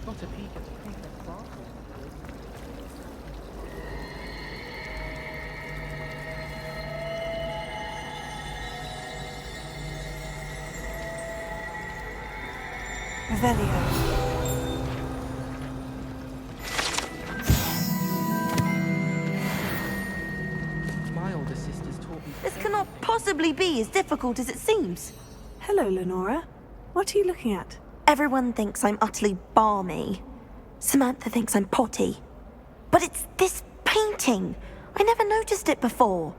Got a peek at the prefect's classroom. Revelio. My older sisters taught me. This cannot possibly be as difficult as it seems. Hello, Lenora. What are you looking at? Everyone thinks I'm utterly balmy. Samantha thinks I'm potty. But it's this painting. I never noticed it before.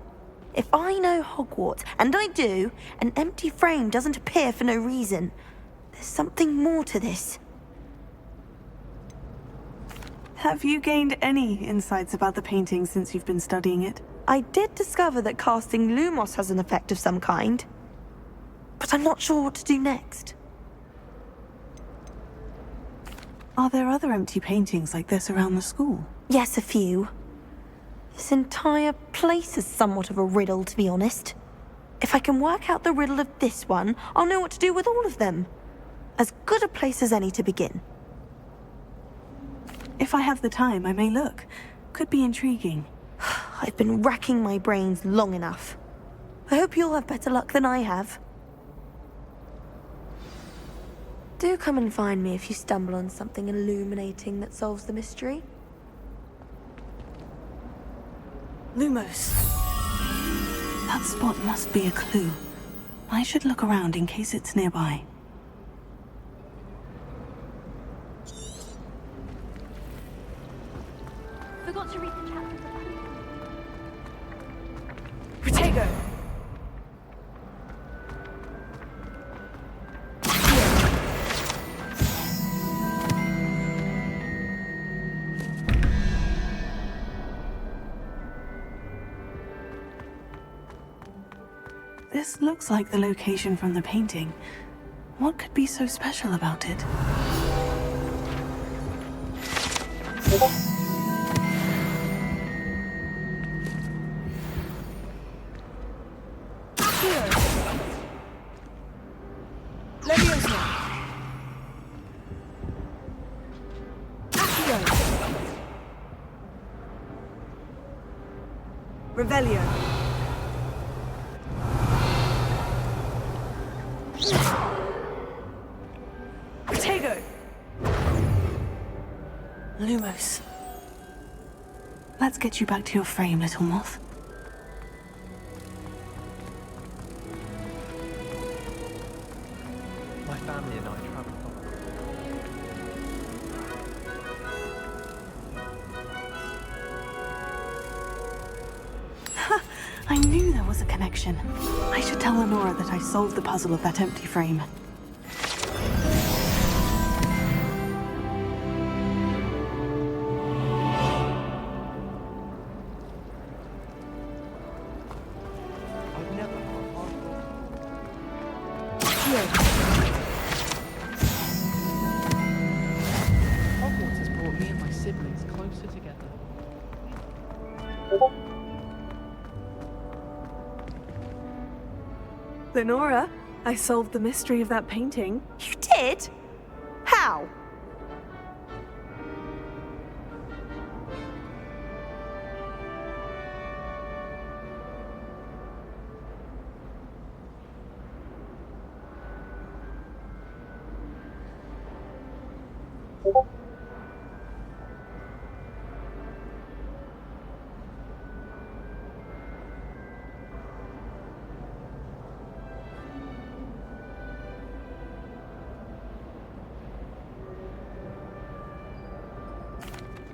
If I know Hogwarts, and I do, an empty frame doesn't appear for no reason. There's something more to this. Have you gained any insights about the painting since you've been studying it? I did discover that casting Lumos has an effect of some kind. But I'm not sure what to do next. Are there other empty paintings like this around the school? Yes, a few. This entire place is somewhat of a riddle, to be honest. If I can work out the riddle of this one, I'll know what to do with all of them. As good a place as any to begin. If I have the time, I may look. Could be intriguing. I've been racking my brains long enough. I hope you'll have better luck than I have. Do come and find me if you stumble on something illuminating that solves the mystery. Lumos. That spot must be a clue. I should look around in case it's nearby. Forgot to read the chapters about it. Protego! This looks like the location from the painting. What could be so special about it? Revelio. Protego. Lumos. Let's get you back to your frame, little moth. My family and I traveled on. I knew there was a connection. I should tell Lenora that I solved the puzzle of that empty frame. I've never had Hogwarts has brought me and my siblings closer together. Lenora, I solved the mystery of that painting. You did? How?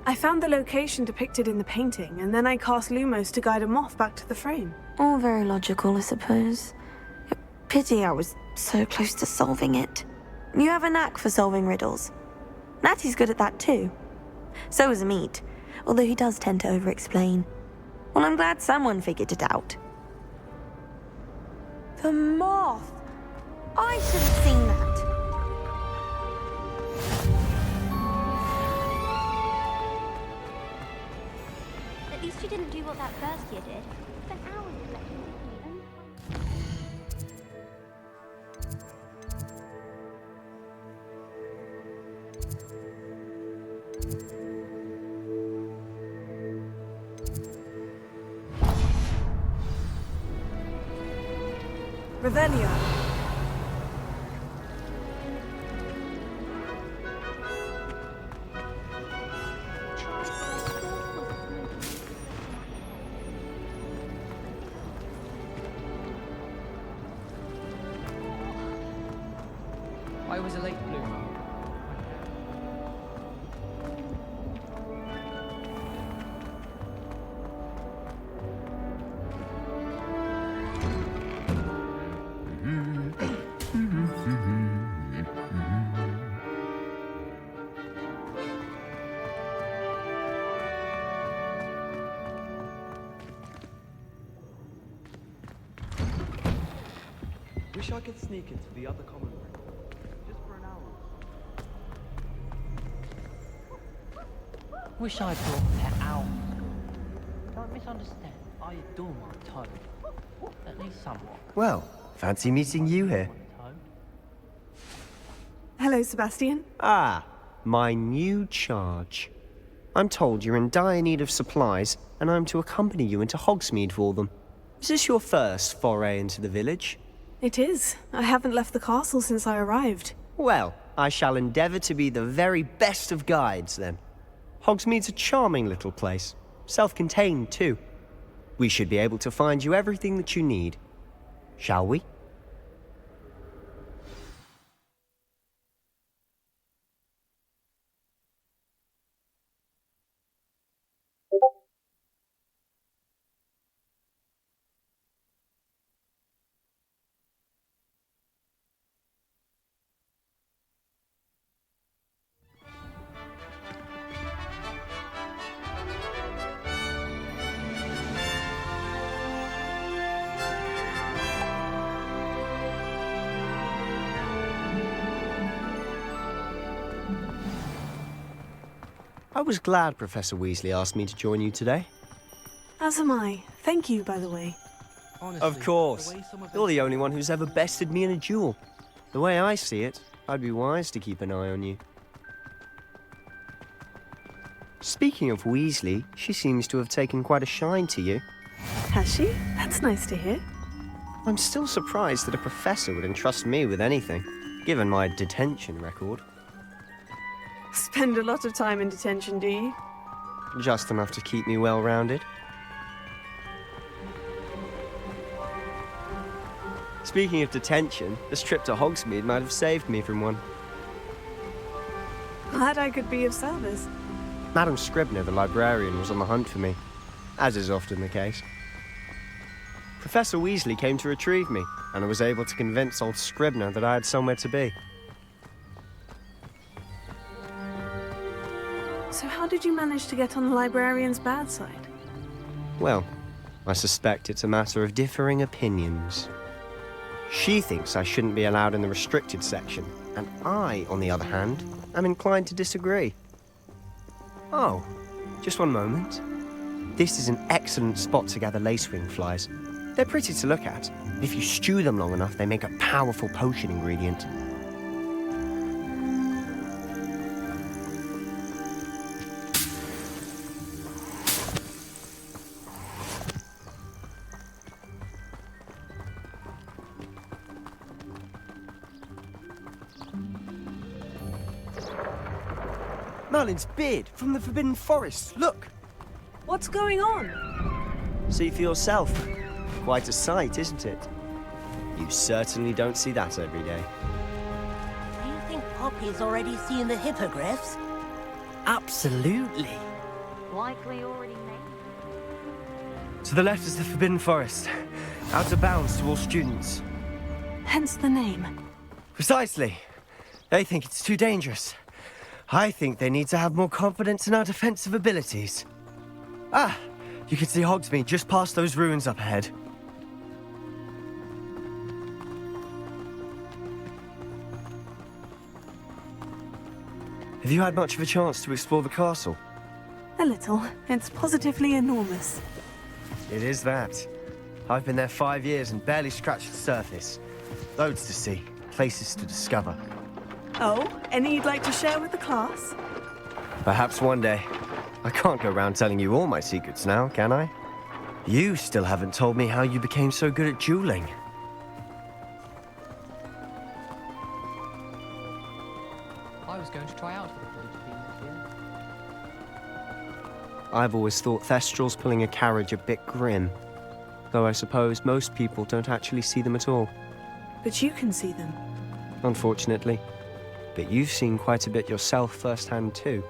I found the location depicted in the painting, and then I cast Lumos to guide a moth back to the frame. All very logical, I suppose. Pity I was so close to solving it. You have a knack for solving riddles. Natty's good at that too. So is Meat, although he does tend to over-explain. Well, I'm glad someone figured it out. The moth! I should have seen that. At least you didn't do what that first year did. Spent hours reflecting on the only time. Revelio. I was a late bloomer. Wish I could sneak into the other common room. Just for an hour. Wish I brought pet owl. Don't misunderstand. I adore my toad. At least somewhat. Well, fancy meeting you here. Hello, Sebastian. Ah, my new charge. I'm told you're in dire need of supplies, and I'm to accompany you into Hogsmeade for them. Is this your first foray into the village? It is. I haven't left the castle since I arrived. Well, I shall endeavour to be the very best of guides, then. Hogsmeade's a charming little place. Self-contained, too. We should be able to find you everything that you need. Shall we? I was glad Professor Weasley asked me to join you today. As am I. Thank you, by the way. Honestly, Of course. the way some of You're them- the only one who's ever bested me in a duel. The way I see it, I'd be wise to keep an eye on you. Speaking of Weasley, she seems to have taken quite a shine to you. Has she? That's nice to hear. I'm still surprised that a professor would entrust me with anything, given my detention record. Spend a lot of time in detention, do you? Just enough to keep me well-rounded. Speaking of detention, this trip to Hogsmeade might have saved me from one. Glad I could be of service. Madam Scribner, the librarian, was on the hunt for me, as is often the case. Professor Weasley came to retrieve me, and I was able to convince old Scribner that I had somewhere to be. So how did you manage to get on the librarian's bad side? Well, I suspect it's a matter of differing opinions. She thinks I shouldn't be allowed in the restricted section, and I, on the other hand, am inclined to disagree. Oh, just one moment. This is an excellent spot to gather lacewing flies. They're pretty to look at. If you stew them long enough, they make a powerful potion ingredient. Merlin's beard from the Forbidden Forest. Look! What's going on? See for yourself. Quite a sight, isn't it? You certainly don't see that every day. Do you think Poppy's already seen the hippogriffs? Absolutely. Likely already made. To the left is the Forbidden Forest. Out of bounds to all students. Hence the name. Precisely. They think it's too dangerous. I think they need to have more confidence in our defensive abilities. Ah, you can see Hogsmeade just past those ruins up ahead. Have you had much of a chance to explore the castle? A little. It's positively enormous. It is that. I've been there 5 years and barely scratched the surface. Loads to see, places to discover. Oh, any you'd like to share with the class? Perhaps one day. I can't go around telling you all my secrets now, can I? You still haven't told me how you became so good at dueling. I was going to try out for the blue team this year. I've always thought Thestrals pulling a carriage a bit grim. Though I suppose most people don't actually see them at all. But you can see them. Unfortunately. But you've seen quite a bit yourself firsthand too.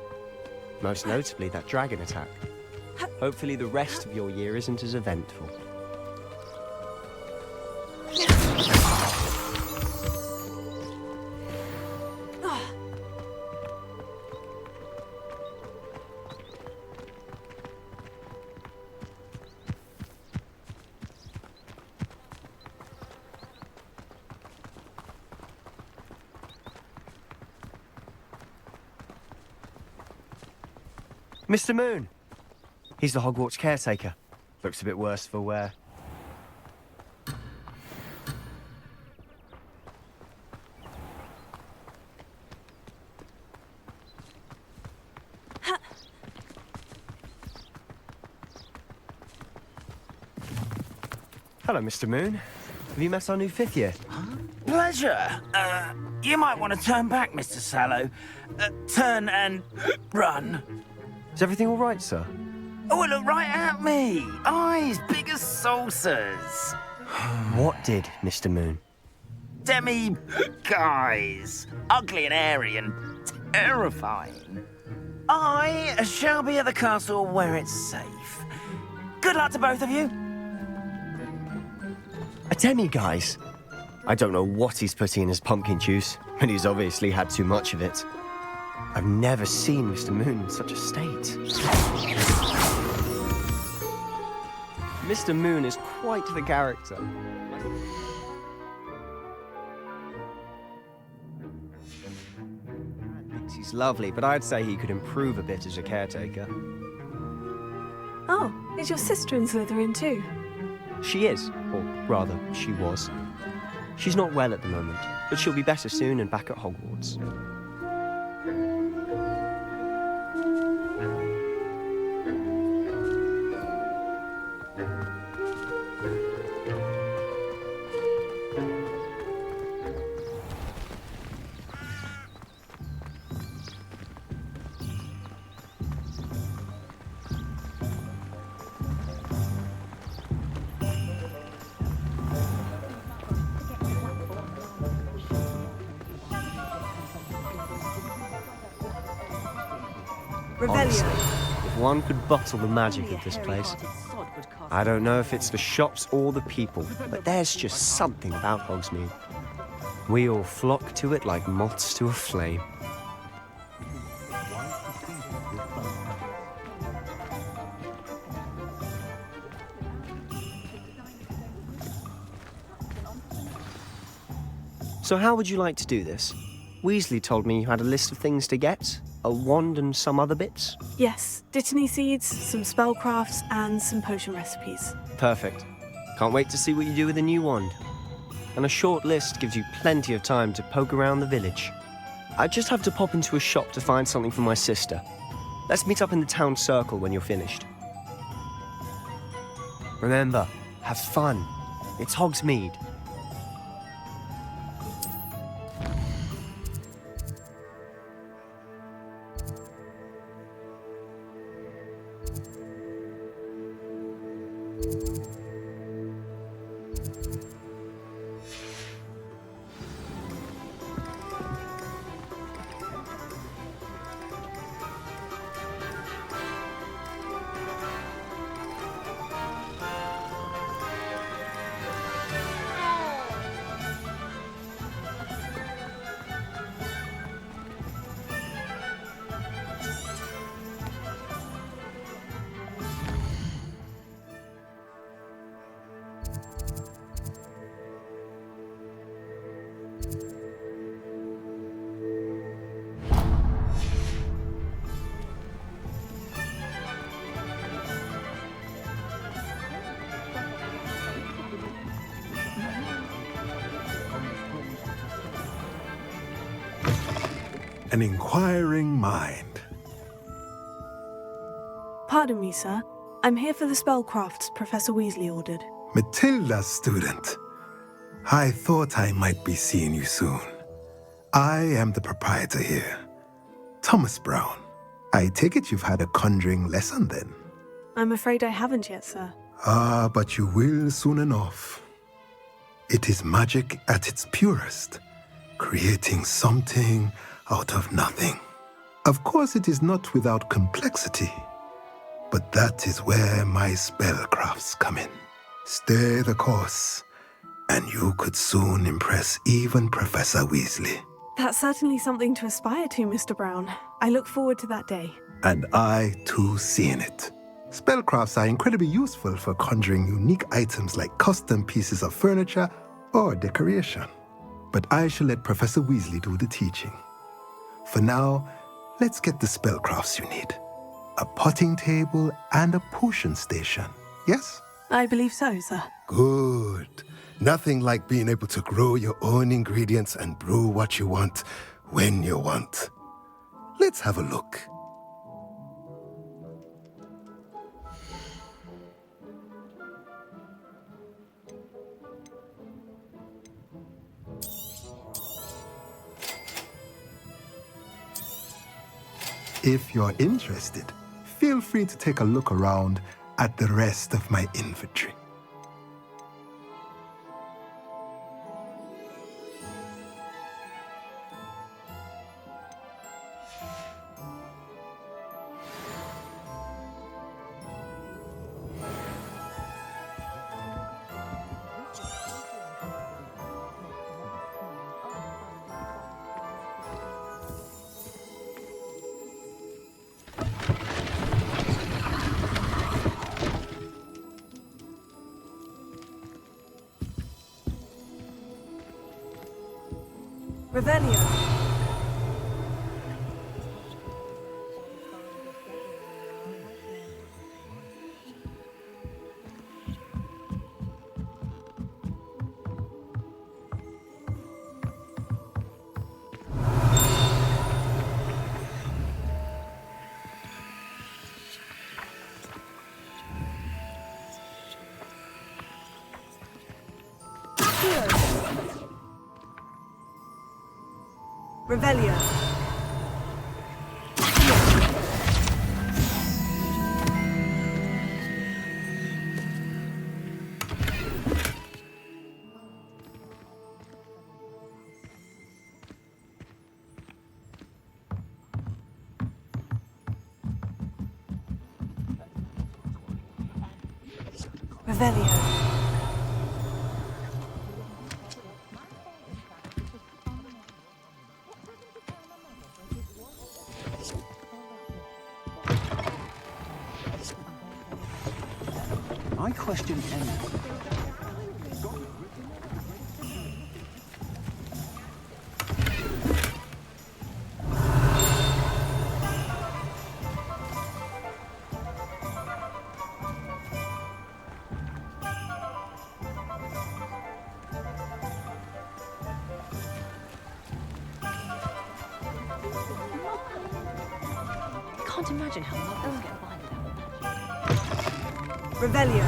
Most notably that dragon attack. Hopefully the rest of your year isn't as eventful. Mr. Moon! He's the Hogwarts caretaker. Looks a bit worse for wear. Hello, Mr. Moon. Have you met our new fifth year? Pleasure. You might want to turn back, Mr. Sallow. Turn and run. Is everything all right, sir? Oh, look right at me. Eyes big as saucers. What did, Mr. Moon? Demi guys. Ugly and airy and terrifying. I shall be at the castle where it's safe. Good luck to both of you. A demi-guise? I don't know what he's putting in his pumpkin juice, but he's obviously had too much of it. I've never seen Mr. Moon in such a state. Mr. Moon is quite the character. He's lovely, but I'd say he could improve a bit as a caretaker. Oh, is your sister in Slytherin too? She is, or rather, she was. She's not well at the moment, but she'll be better soon and back at Hogwarts. Honestly, if one could bottle the magic of this place. I don't know if it's the shops or the people, but there's just something about Hogsmeade. We all flock to it like moths to a flame. So how would you like to do this? Weasley told me you had a list of things to get. A wand and some other bits? Yes, dittany seeds, some spellcrafts, and some potion recipes. Perfect. Can't wait to see what you do with the new wand. And a short list gives you plenty of time to poke around the village. I just have to pop into a shop to find something for my sister. Let's meet up in the town circle when you're finished. Remember, have fun. It's Hogsmeade. An inquiring mind. Pardon me, sir. I'm here for the spellcrafts Professor Weasley ordered. Matilda's student. I thought I might be seeing you soon. I am the proprietor here, Thomas Brown. I take it you've had a conjuring lesson then? I'm afraid I haven't yet, sir. Ah, but you will soon enough. It is magic at its purest, creating something out of nothing. Of course, it is not without complexity, but that is where my spellcrafts come in. Stay the course, and you could soon impress even Professor Weasley. That's certainly something to aspire to, Mr. Brown. I look forward to that day. And I, too, seeing it. Spellcrafts are incredibly useful for conjuring unique items like custom pieces of furniture or decoration. But I shall let Professor Weasley do the teaching. For now, let's get the spellcrafts you need. A potting table and a potion station, yes? I believe so, sir. Good. Nothing like being able to grow your own ingredients and brew what you want when you want. Let's have a look. If you're interested, feel free to take a look around at the rest of my inventory. Revelio. Revelio. Revelio. I question anything. I can't imagine how muggles get by without magic. Revelio.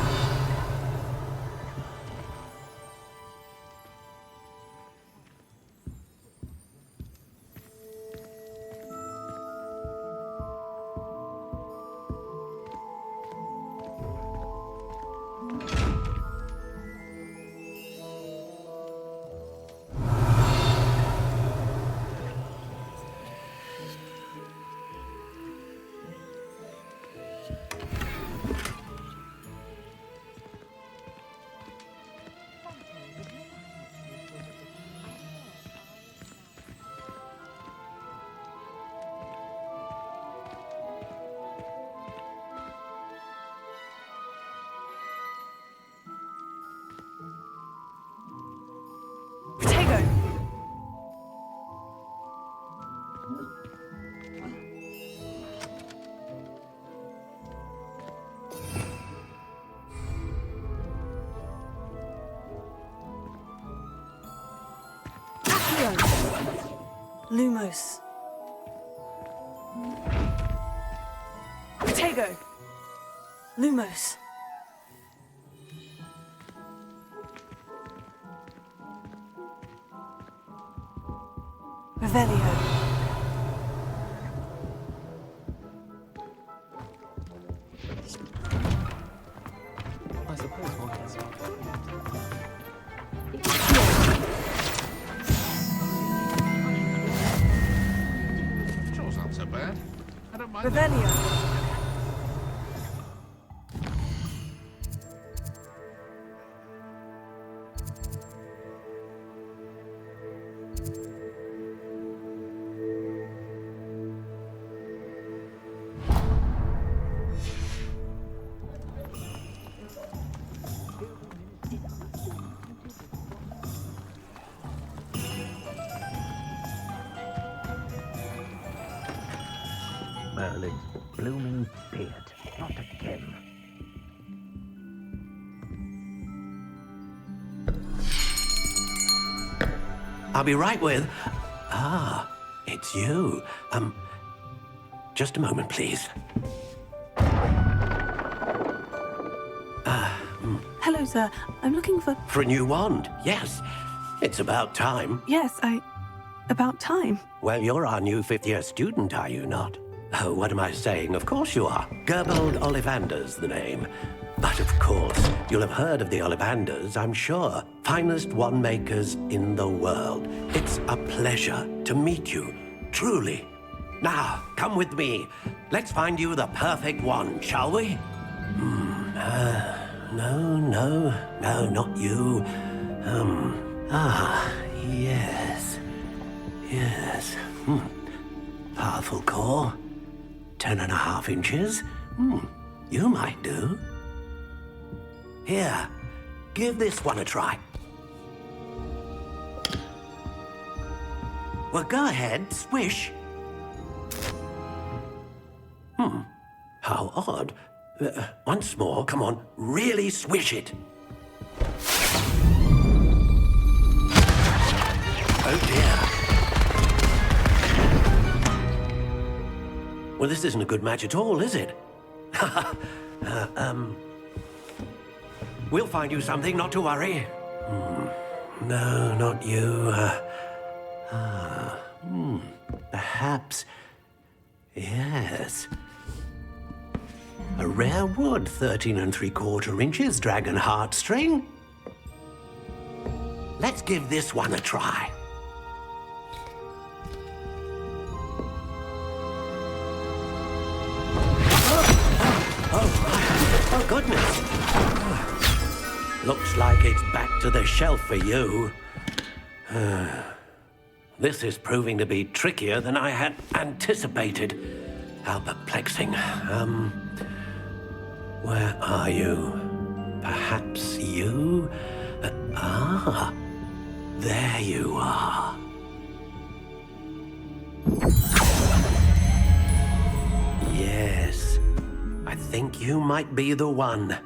Lumos. Protego. Lumos. Revelio. I suppose one has Chore's not so bad. I don't mind. Revelio. Merlin's blooming beard. Not again. I'll be right with... Ah, it's you. Just a moment, please. Hello, sir. I'm looking for... For a new wand, yes. It's about time. Yes, about time. Well, you're our new fifth-year student, are you not? Oh, what am I saying? Of course you are. Gerbold Ollivander's the name. But of course, you'll have heard of the Ollivanders, I'm sure. Finest wand makers in the world. It's a pleasure to meet you, truly. Now, come with me. Let's find you the perfect wand, shall we? No, not you. Yes. Powerful core. 10.5 inches. You might do. Here, give this one a try. Well, go ahead, swish. How odd. Once more, come on, really swish it. Oh dear. Well, this isn't a good match at all, is it? We'll find you something, not to worry. No, not you. Perhaps... Yes. A rare wood, 13 3/4 inches, dragon heartstring. Let's give this one a try. Oh, goodness. Looks like it's back to the shelf for you. This is proving to be trickier than I had anticipated. How perplexing. Where are you? Perhaps you? There you are. Yes, I think you might be the one.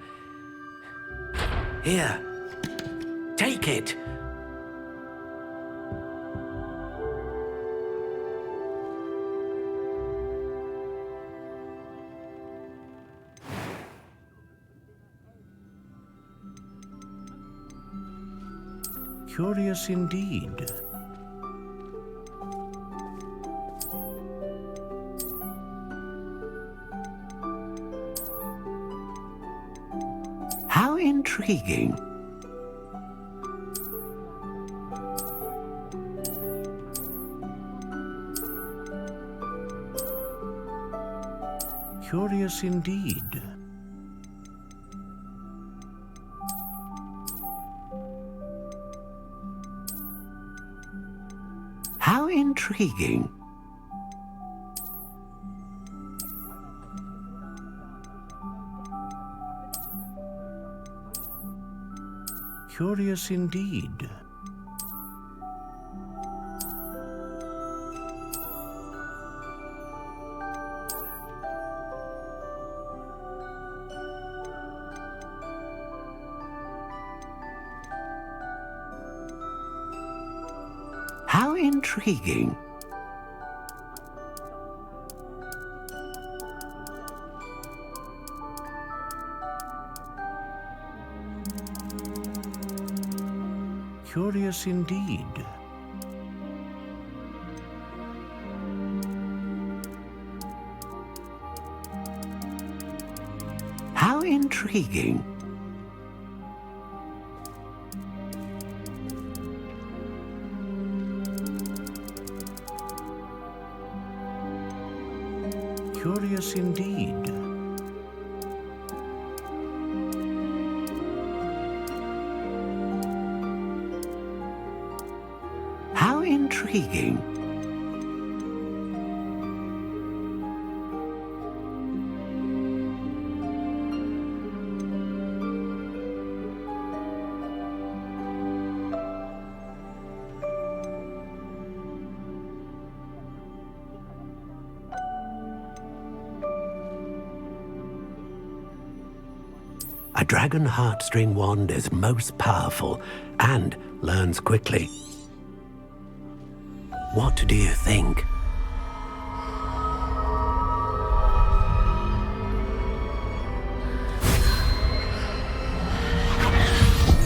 Here, take it. Curious indeed. How intriguing. Curious indeed. How intriguing. Curious indeed. How intriguing. Curious indeed. How intriguing. Curious indeed. How intriguing. A dragon heartstring wand is most powerful and learns quickly. What do you think?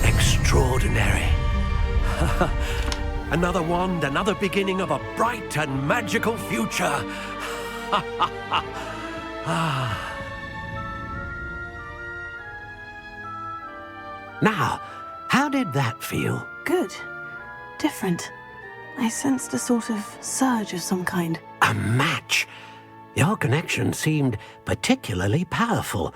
Extraordinary. Another wand, another beginning of a bright and magical future. Now, how did that feel? Good. Different. I sensed a sort of surge of some kind. A match. Your connection seemed particularly powerful.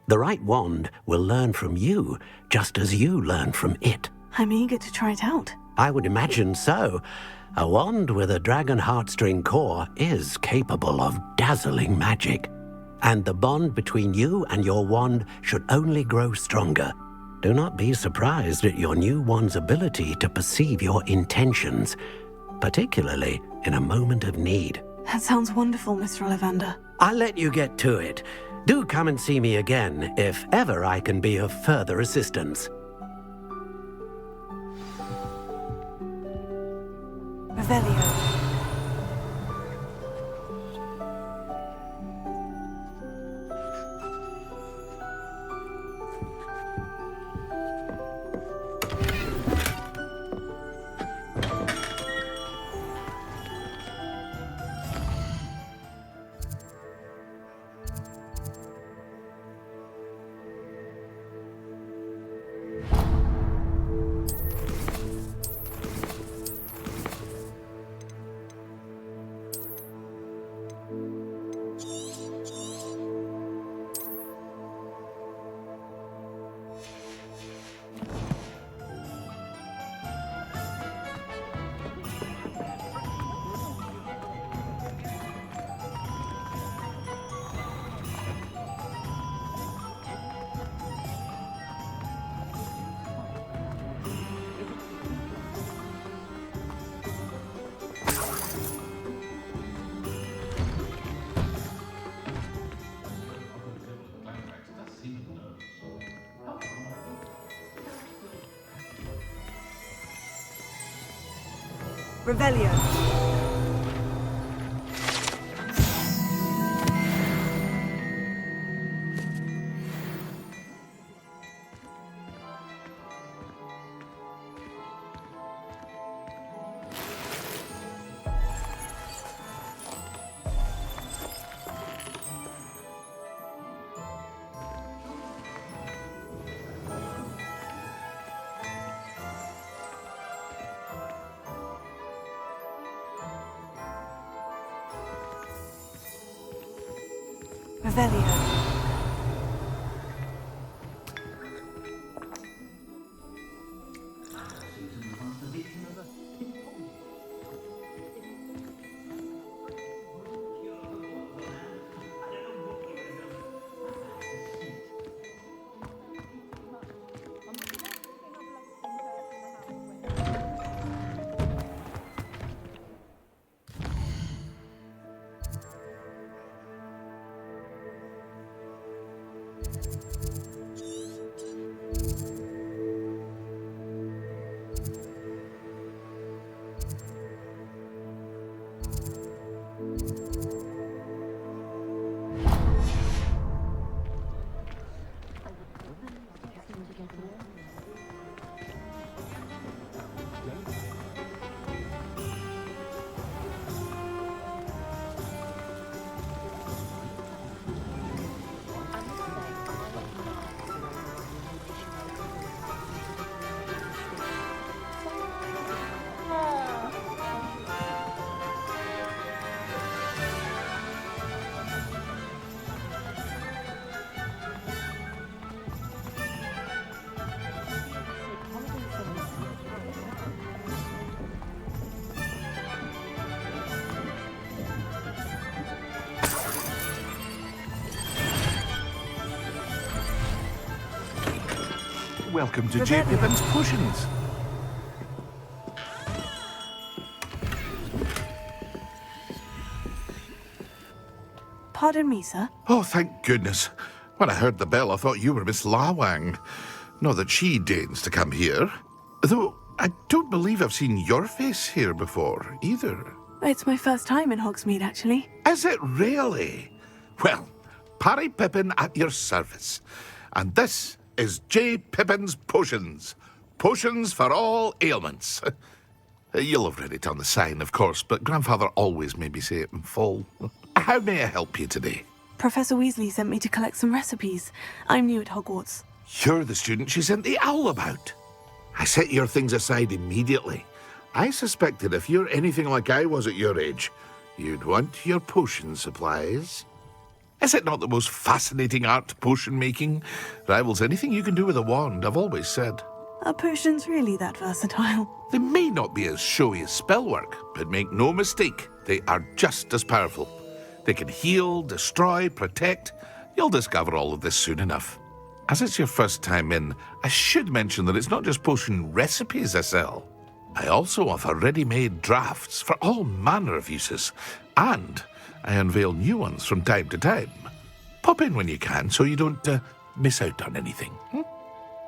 The right wand will learn from you, just as you learn from it. I'm eager to try it out. I would imagine so. A wand with a dragon heartstring core is capable of dazzling magic. And the bond between you and your wand should only grow stronger. Do not be surprised at your new wand's ability to perceive your intentions, particularly in a moment of need. That sounds wonderful, Mr. Ollivander. I'll let you get to it. Do come and see me again if ever I can be of further assistance. Revelio. Revelio. Revelio. welcome to J. Pippin's Potions. Pardon me, sir. Oh, thank goodness. When I heard the bell, I thought you were Miss Lawang. Not that she deigns to come here. Though, I don't believe I've seen your face here before, either. It's my first time in Hogsmeade, actually. Is it really? Well, Parry Pippin at your service. And this is J. Pippin's Potions. Potions for all ailments. You'll have read it on the sign, of course, but Grandfather always made me say it in full. How may I help you today? Professor Weasley sent me to collect some recipes. I'm new at Hogwarts. You're the student she sent the owl about. I set your things aside immediately. I suspected if you're anything like I was at your age, you'd want your potion supplies. Is it not the most fascinating art, potion making? Rivals anything you can do with a wand, I've always said. Are potions really that versatile? They may not be as showy as spellwork, but make no mistake, they are just as powerful. They can heal, destroy, protect. You'll discover all of this soon enough. As it's your first time in, I should mention that it's not just potion recipes I sell. I also offer ready-made drafts for all manner of uses, and I unveil new ones from time to time. Pop in when you can so you don't miss out on anything.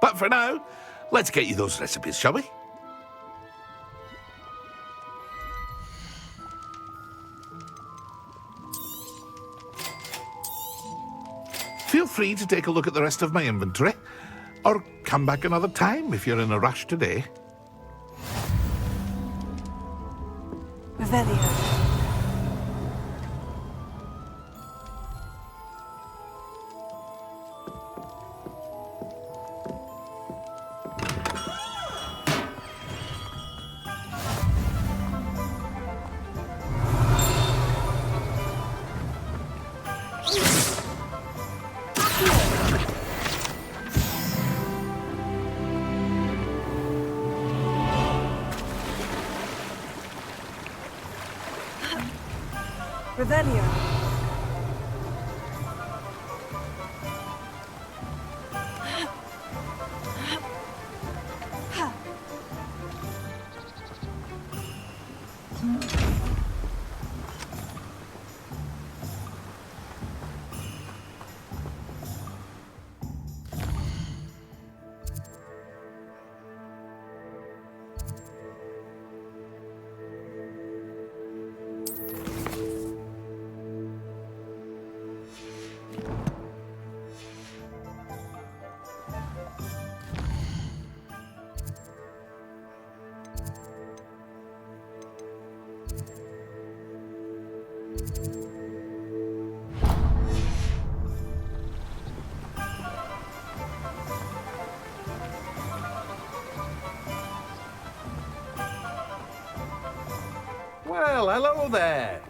But for now, let's get you those recipes, shall we? Feel free to take a look at the rest of my inventory, or come back another time if you're in a rush today. Revelio. Revelio. Well, hello there.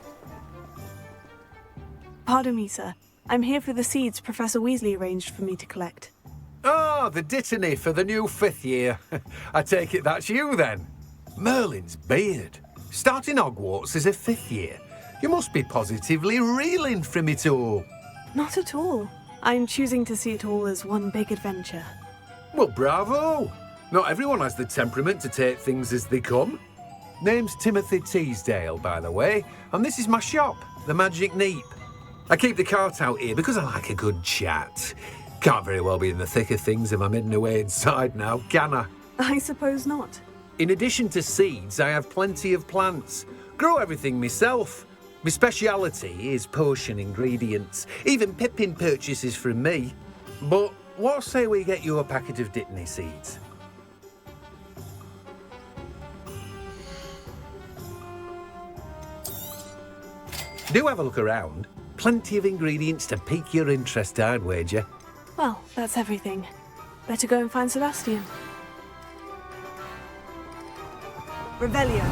Pardon me, sir. I'm here for the seeds Professor Weasley arranged for me to collect. Oh, the dittany for the new 5th year. I take it that's you, then. Merlin's beard. Starting Hogwarts as a 5th year. You must be positively reeling from it all. Not at all. I'm choosing to see it all as one big adventure. Well, bravo. Not everyone has the temperament to take things as they come. Name's Timothy Teasdale, by the way, and this is my shop, the Magic Neep. I keep the cart out here because I like a good chat. Can't very well be in the thick of things if I'm hidden away inside now, can I? I suppose not. In addition to seeds, I have plenty of plants. Grow everything myself. My speciality is potion ingredients. Even Pippin purchases from me. But what say we get you a packet of dittany seeds? Do have a look around. Plenty of ingredients to pique your interest, I'd wager. Well, that's everything. Better go and find Sebastian. Revelio.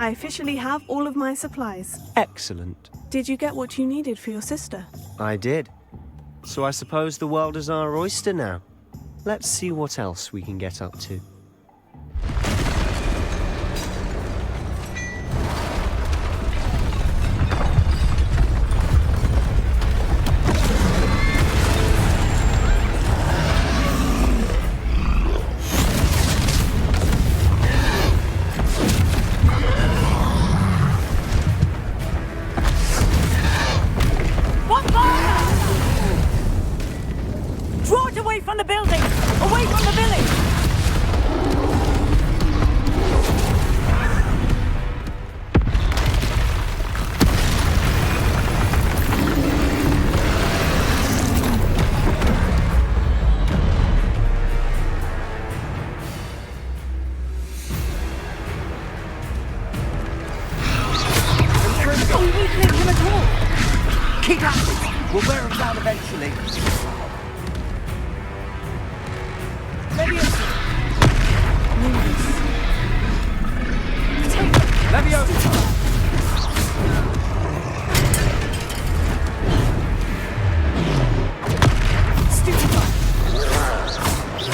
I officially have all of my supplies. Excellent. Did you get what you needed for your sister? I did. So I suppose the world is our oyster now. Let's see what else we can get up to. Draw it away from the building! Away from the village! Are we weakening him at all? Keep at it! We'll wear him down eventually.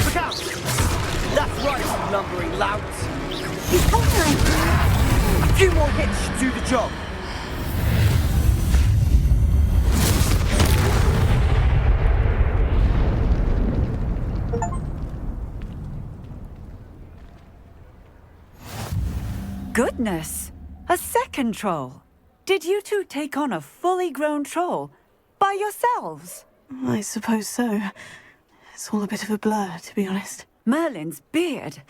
Look out! That's right, you lumbering louts. He's faltering. A few more hits should do the job. Goodness! A second troll! Did you two take on a fully grown troll by yourselves? I suppose so. It's all a bit of a blur, to be honest. Merlin's beard.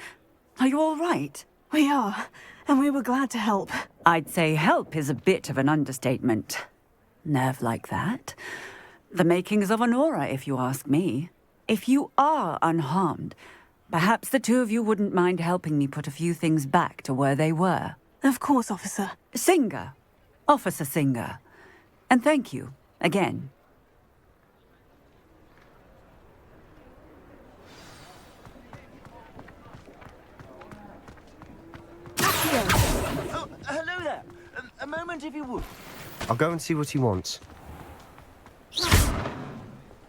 Are you all right? We are, and we were glad to help. I'd say help is a bit of an understatement. Nerve like that. The makings of an aura, if you ask me. If you are unharmed, perhaps the two of you wouldn't mind helping me put a few things back to where they were. Of course, officer. Singer. Officer Singer. And thank you, again. Oh, hello there. A moment, if you would. I'll go and see what he wants.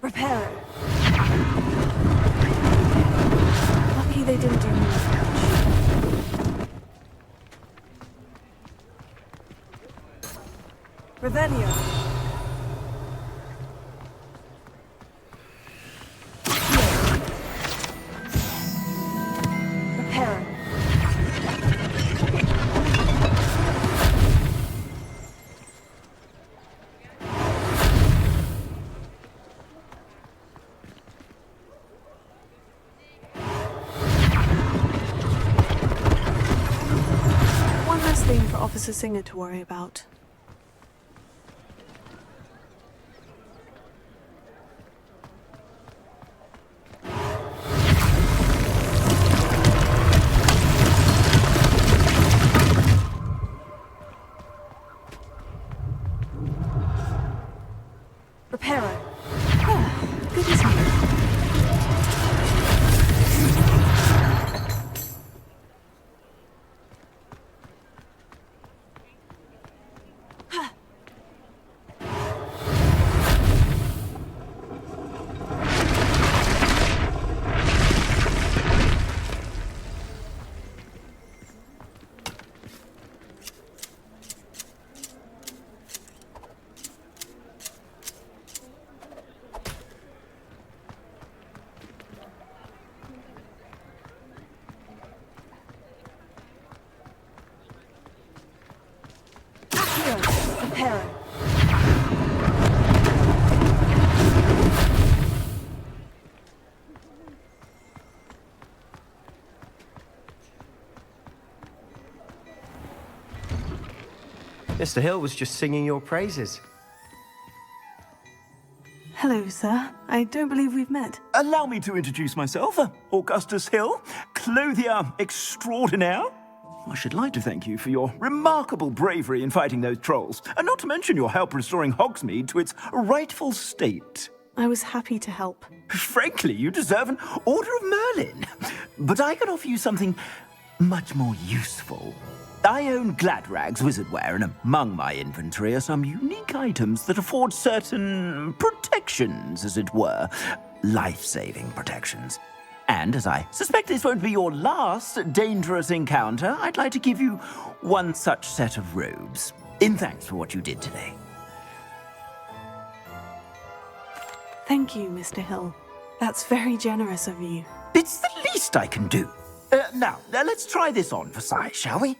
Repair it. Lucky they didn't do anything. Revelio. Repair it. One less thing for Officer Singer to worry about. Reparo. Good as new. Reparo. Mr. Hill was just singing your praises. Hello, sir. I don't believe we've met. Allow me to introduce myself, Augustus Hill, clothier extraordinaire. I should like to thank you for your remarkable bravery in fighting those trolls, and not to mention your help restoring Hogsmeade to its rightful state. I was happy to help. Frankly, you deserve an Order of Merlin. But I can offer you something much more useful. I own Gladrag's wizardwear, and among my inventory are some unique items that afford certain protections, as it were. Life-saving protections. And as I suspect this won't be your last dangerous encounter, I'd like to give you one such set of robes, in thanks for what you did today. Thank you, Mr. Hill. That's very generous of you. It's the least I can do. Now, let's try this on for size, shall we?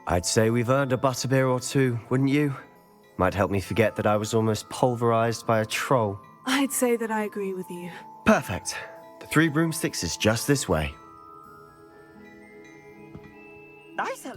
I'd say we've earned a butterbeer or two, wouldn't you? Might help me forget that I was almost pulverized by a troll. I'd say that I agree with you. Perfect. The Three Broomsticks is just this way. Nice.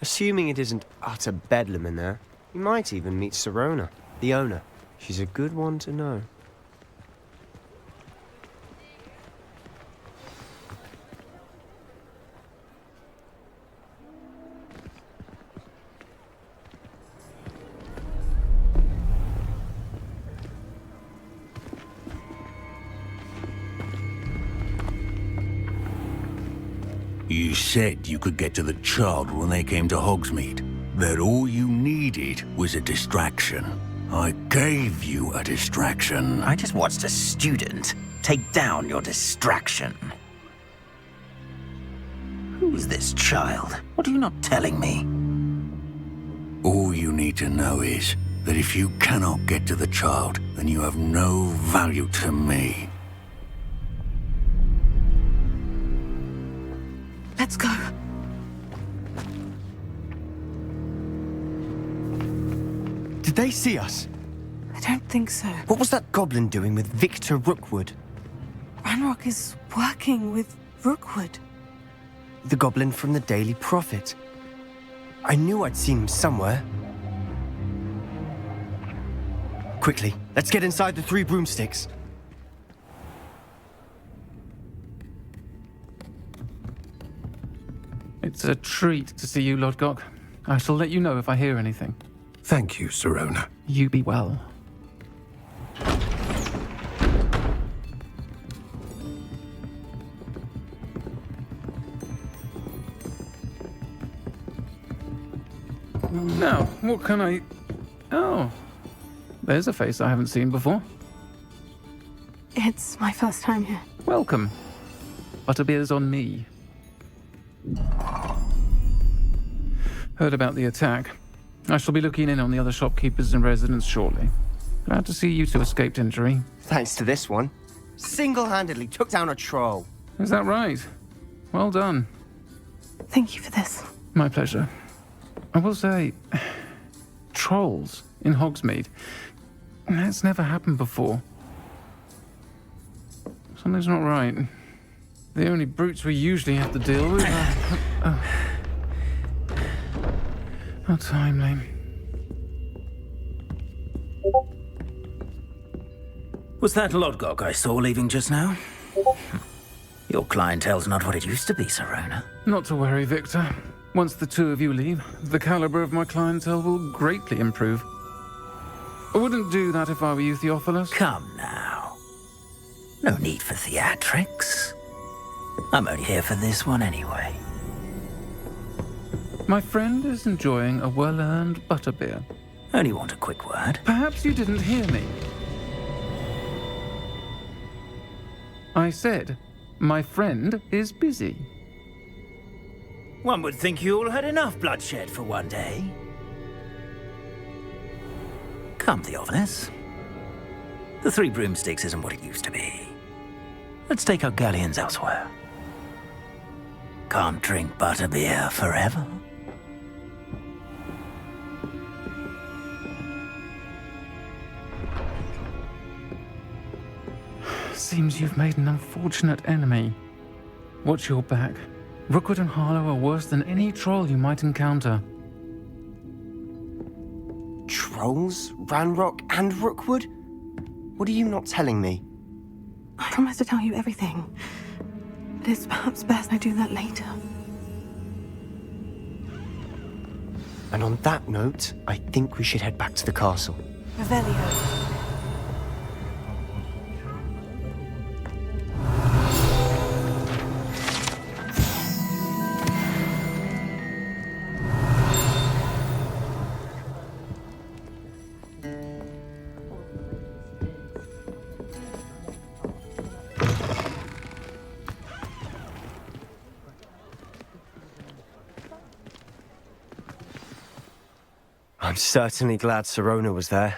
Assuming it isn't utter bedlam in there, you might even meet Sirona, the owner. She's a good one to know. You said you could get to the child when they came to Hogsmeade. That all you needed was a distraction. I gave you a distraction. I just watched a student take down your distraction. Who's this child? What are you not telling me? All you need to know is that if you cannot get to the child, then you have no value to me. Let's go. Did they see us? I don't think so. What was that goblin doing with Victor Rookwood? Ranrock is working with Rookwood. The goblin from the Daily Prophet. I knew I'd seen him somewhere. Quickly, let's get inside the Three Broomsticks. It's a treat to see you, Lodgok. I shall let you know if I hear anything. Thank you, Sirona. You be well. Now, what can I... Oh, there's a face I haven't seen before. It's my first time here. Welcome. Butterbeer's on me. Heard about the attack. I shall be looking in on the other shopkeepers and residents shortly. Glad to see you two escaped injury. Thanks to this one. Single-handedly took down a troll. Is that right? Well done. Thank you for this. My pleasure. I will say, trolls in Hogsmeade. That's never happened before. Something's not right. The only brutes we usually have to deal with are... How timely. Was that Lodgok I saw leaving just now? Your clientele's not what it used to be, Sirona. Not to worry, Victor. Once the two of you leave, the caliber of my clientele will greatly improve. I wouldn't do that if I were you, Theophilus. Come now. No need for theatrics. I'm only here for this one anyway. My friend is enjoying a well-earned butterbeer. Only want a quick word. Perhaps you didn't hear me. I said, my friend is busy. One would think you all had enough bloodshed for one day. Come, Theophilus. The Three Broomsticks isn't what it used to be. Let's take our galleons elsewhere. Can't drink butterbeer forever. Seems you've made an unfortunate enemy. Watch your back. Rookwood and Harlow are worse than any troll you might encounter. Trolls? Ranrock and Rookwood? What are you not telling me? I promised to tell you everything. But it's perhaps best I do that later. And on that note, I think we should head back to the castle. Revelio. I'm certainly glad Sirona was there.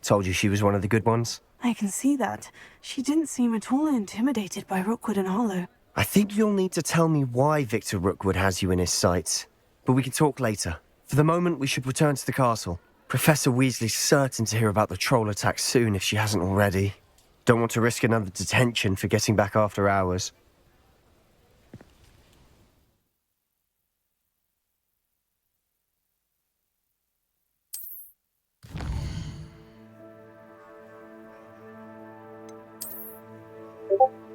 Told you she was one of the good ones. I can see that. She didn't seem at all intimidated by Rookwood and Harlow. I think you'll need to tell me why Victor Rookwood has you in his sights. But we can talk later. For the moment, we should return to the castle. Professor Weasley's certain to hear about the troll attack soon if she hasn't already. Don't want to risk another detention for getting back after hours. You